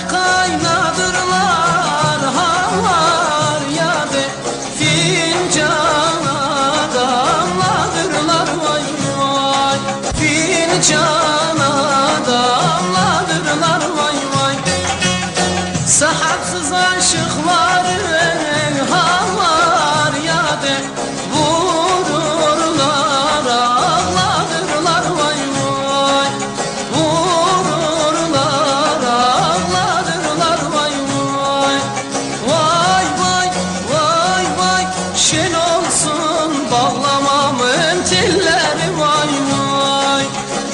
kaynadırlar havar yadı, fincana damladırlar vay vay, fincana damladırlar vay vay. Sahapsız aşıkların havar yadı, vururlar ağladırlar vay vay, vururlar ağladırlar vay vay. Vay vay vay vay, şen olsun bağlamamın telleri vay vay,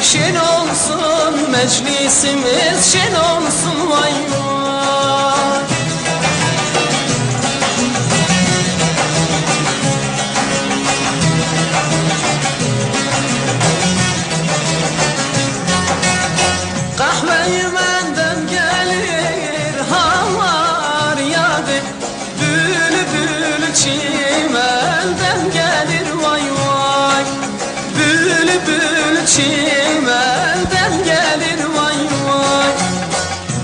şen olsun meclisimiz, şen olsun vay vay. Kahveyi benden gelir havar yadı, bülbül çimelden gelir vay vay, bülbül çimelden gelir vay vay.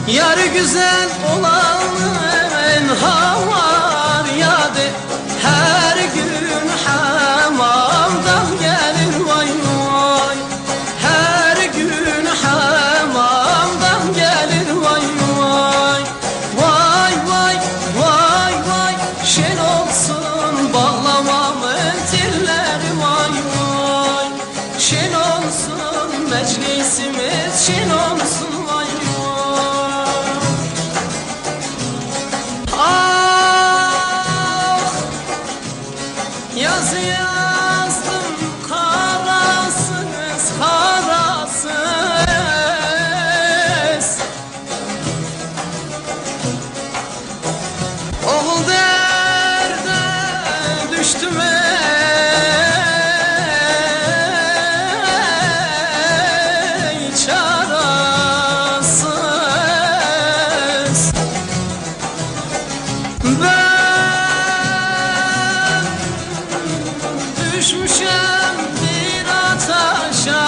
Yarı güzel olanın havar yadı, her gün hamamdan gelir vay vay, her gün hamamdan gelir vay vay. Vay vay vay vay, şen olsun bağlamamın telleri vay vay, şen olsun meclisimiz, şen olsun vay vay. Ah, yazı yazdım karasız karasız, oğul derde düştüm ey çarasız. Ben düşmüşem bir ataşa,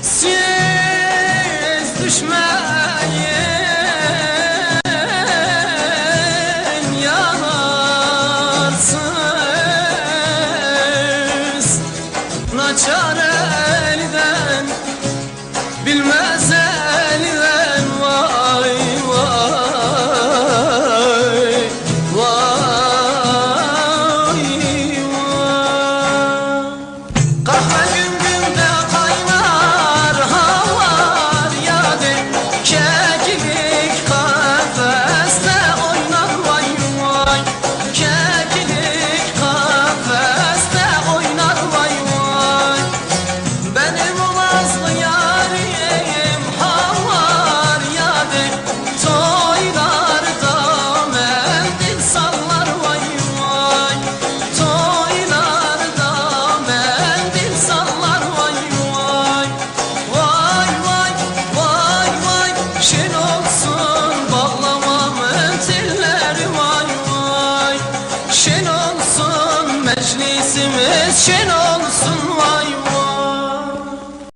siz düşmeyin yanarsınız, naçare